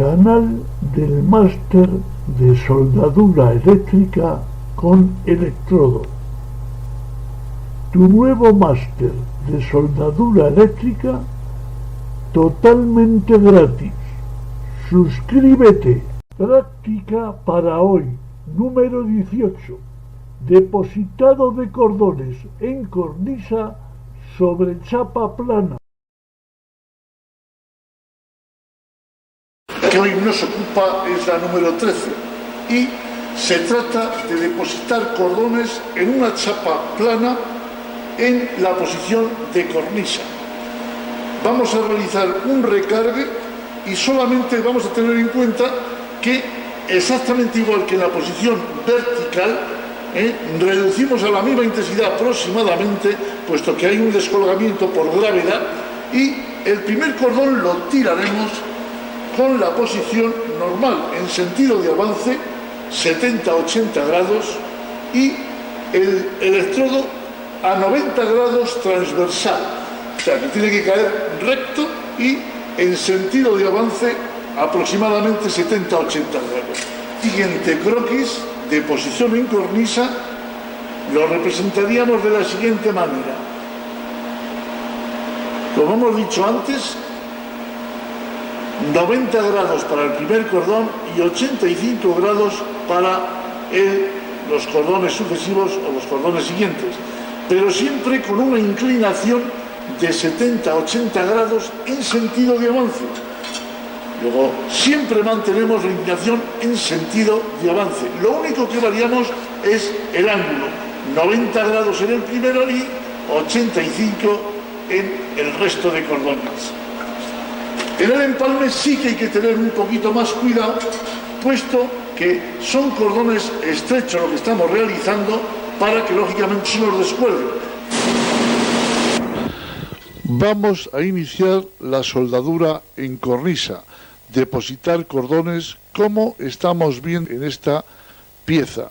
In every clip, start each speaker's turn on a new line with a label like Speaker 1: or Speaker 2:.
Speaker 1: Canal del máster de soldadura eléctrica con electrodo. Tu nuevo máster de soldadura eléctrica totalmente gratis. Suscríbete. Práctica para hoy, número 18. Depositado de cordones en cornisa sobre chapa plana.
Speaker 2: Que hoy nos ocupa es la número 13 y se trata de depositar cordones en una chapa plana en la posición de cornisa. Vamos a realizar un recargue y solamente vamos a tener en cuenta que exactamente igual que en la posición vertical, reducimos a la misma intensidad aproximadamente, puesto que hay un descolgamiento por gravedad, y el primer cordón lo tiraremos con la posición normal, en sentido de avance, 70-80 grados, y el electrodo a 90 grados transversal, o sea que tiene que caer recto y en sentido de avance aproximadamente 70-80 grados. Siguiente croquis de posición en cornisa lo representaríamos de la siguiente manera. Como hemos dicho antes, 90 grados para el primer cordón y 85 grados para los cordones sucesivos o los cordones siguientes, pero siempre con una inclinación de 70-80 grados en sentido de avance. Luego siempre mantenemos la inclinación en sentido de avance. Lo único que variamos es el ángulo, 90 grados en el primero y 85 en el resto de cordones. En el empalme sí que hay que tener un poquito más cuidado, puesto que son cordones estrechos lo que estamos realizando para que lógicamente se nos descuelguen. Vamos a iniciar la soldadura en cornisa, depositar cordones como estamos viendo en esta pieza.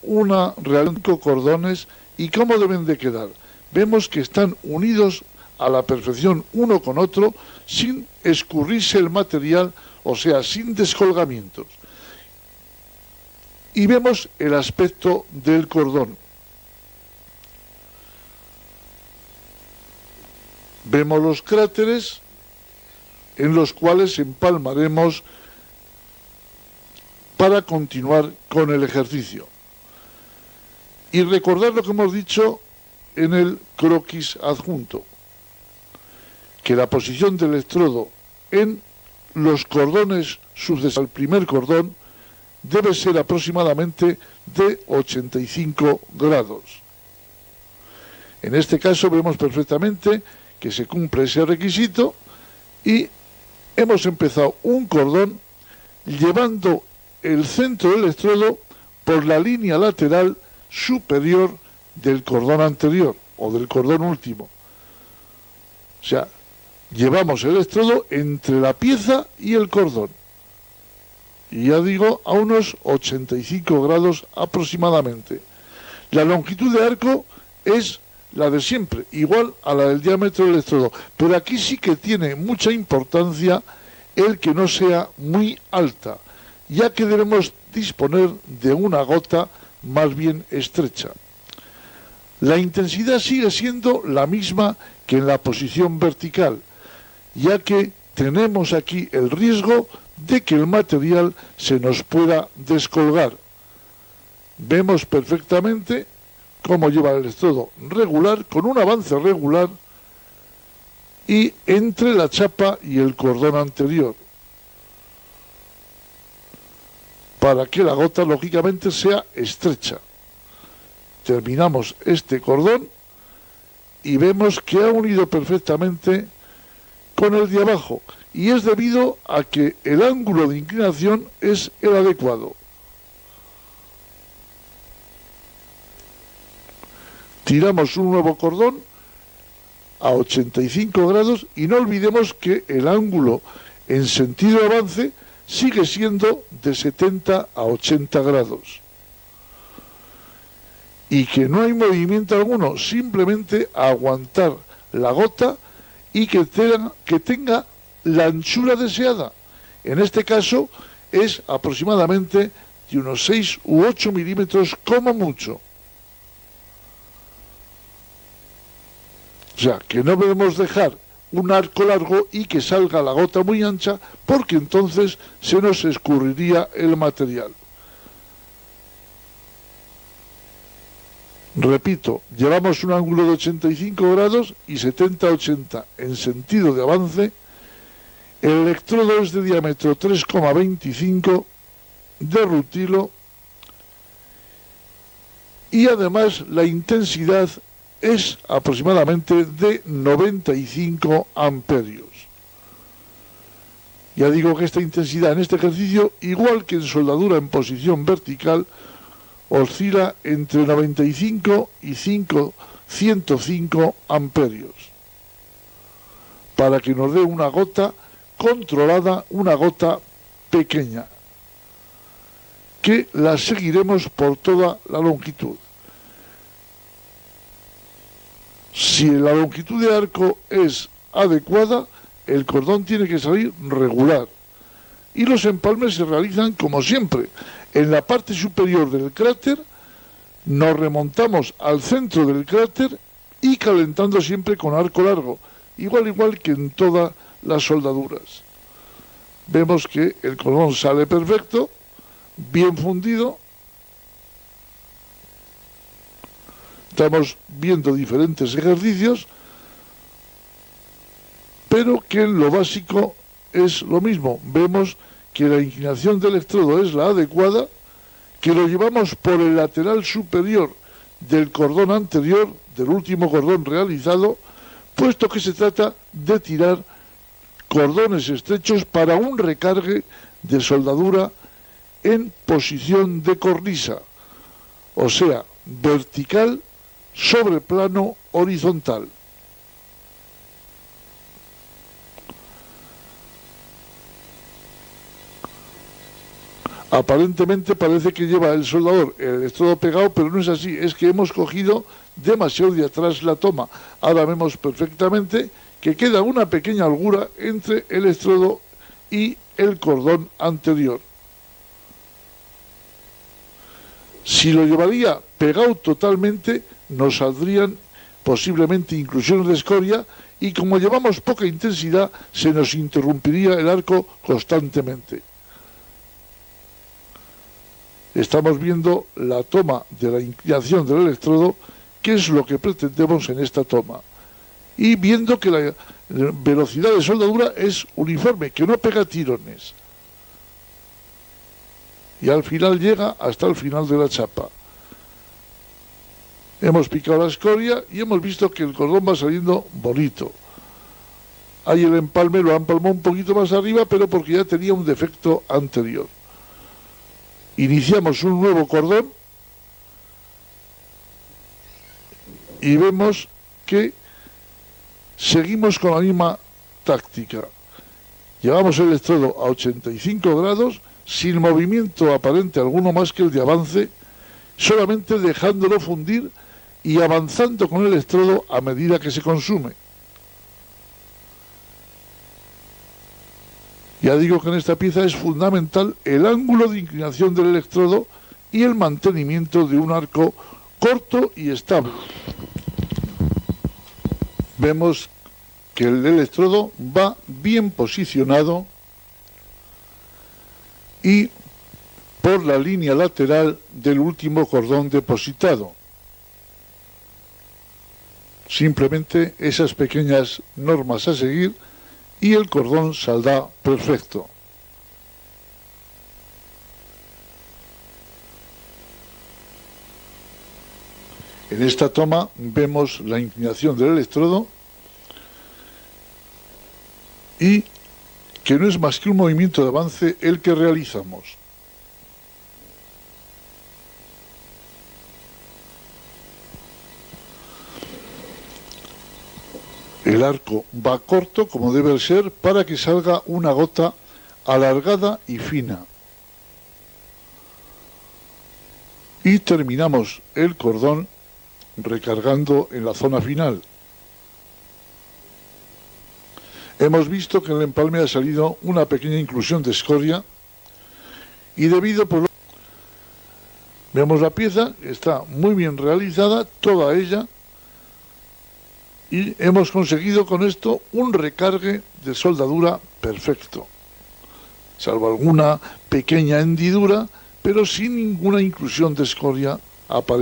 Speaker 2: Una realidad de cordones y cómo deben de quedar. Vemos que están unidos a la perfección uno con otro sin escurrirse el material, o sea, sin descolgamientos. Y vemos el aspecto del cordón. Vemos los cráteres en los cuales empalmaremos para continuar con el ejercicio. Y recordar lo que hemos dicho en el croquis adjunto, que la posición del electrodo en los cordones sucesivos al primer cordón debe ser aproximadamente de 85 grados. En este caso vemos perfectamente que se cumple ese requisito y hemos empezado un cordón llevando el centro del electrodo por la línea lateral superior del cordón anterior o del cordón último. O sea, llevamos el electrodo entre la pieza y el cordón. Y ya digo, a unos 85 grados aproximadamente. La longitud de arco es la de siempre, igual a la del diámetro del electrodo. Pero aquí sí que tiene mucha importancia el que no sea muy alta, ya que debemos disponer de una gota más bien estrecha. La intensidad sigue siendo la misma que en la posición vertical, ya que tenemos aquí el riesgo de que el material se nos pueda descolgar. Vemos perfectamente cómo lleva el electrodo regular, con un avance regular, y entre la chapa y el cordón anterior, para que la gota lógicamente sea estrecha. Terminamos este cordón y vemos que ha unido perfectamente con el de abajo, y es debido a que el ángulo de inclinación es el adecuado. Tiramos un nuevo cordón a 85 grados y no olvidemos que el ángulo en sentido de avance sigue siendo de 70 a 80 grados. Y que no hay movimiento alguno, simplemente aguantar la gota y que tenga la anchura deseada. En este caso es aproximadamente de unos 6 u 8 milímetros como mucho. O sea, que no debemos dejar un arco largo y que salga la gota muy ancha, porque entonces se nos escurriría el material. Repito, llevamos un ángulo de 85 grados y 70-80 en sentido de avance. El electrodo es de diámetro 3,25 de rutilo y además la intensidad es aproximadamente de 95 amperios. Ya digo que esta intensidad en este ejercicio, igual que en soldadura en posición vertical, oscila entre 95 y 105 amperios, para que nos dé una gota controlada, una gota pequeña, que la seguiremos por toda la longitud. Si la longitud de arco es adecuada, el cordón tiene que salir regular. Y los empalmes se realizan como siempre. En la parte superior del cráter nos remontamos al centro del cráter y calentando siempre con arco largo, igual que en todas las soldaduras. Vemos que el cordón sale perfecto, bien fundido. Estamos viendo diferentes ejercicios, pero que en lo básico es lo mismo. Vemos que la inclinación del electrodo es la adecuada, que lo llevamos por el lateral superior del cordón anterior, del último cordón realizado, puesto que se trata de tirar cordones estrechos para un recargue de soldadura en posición de cornisa, o sea, vertical sobre plano horizontal. Aparentemente parece que lleva el soldador el electrodo pegado, pero no es así, es que hemos cogido demasiado de atrás la toma. Ahora vemos perfectamente que queda una pequeña holgura entre el electrodo y el cordón anterior. Si lo llevaría pegado totalmente, nos saldrían posiblemente inclusiones de escoria, y como llevamos poca intensidad, se nos interrumpiría el arco constantemente. Estamos viendo la toma de la inclinación del electrodo, que es lo que pretendemos en esta toma, y viendo que la velocidad de soldadura es uniforme, que no pega tirones, y al final llega hasta el final de la chapa. Hemos picado la escoria y hemos visto que el cordón va saliendo bonito. Ahí el empalme lo ha empalmado un poquito más arriba, pero porque ya tenía un defecto anterior. Iniciamos un nuevo cordón y vemos que seguimos con la misma táctica. Llevamos el electrodo a 85 grados, sin movimiento aparente alguno más que el de avance, solamente dejándolo fundir y avanzando con el electrodo a medida que se consume. Ya digo que en esta pieza es fundamental el ángulo de inclinación del electrodo y el mantenimiento de un arco corto y estable. Vemos que el electrodo va bien posicionado y por la línea lateral del último cordón depositado. Simplemente esas pequeñas normas a seguir y el cordón saldrá perfecto. En esta toma vemos la inclinación del electrodo y que no es más que un movimiento de avance el que realizamos. El arco va corto, como debe ser, para que salga una gota alargada y fina. Y terminamos el cordón recargando en la zona final. Hemos visto que en el empalme ha salido una pequeña inclusión de escoria y debido por... Vemos la pieza, está muy bien realizada, toda ella, y hemos conseguido con esto un recargue de soldadura perfecto, salvo alguna pequeña hendidura, pero sin ninguna inclusión de escoria aparente.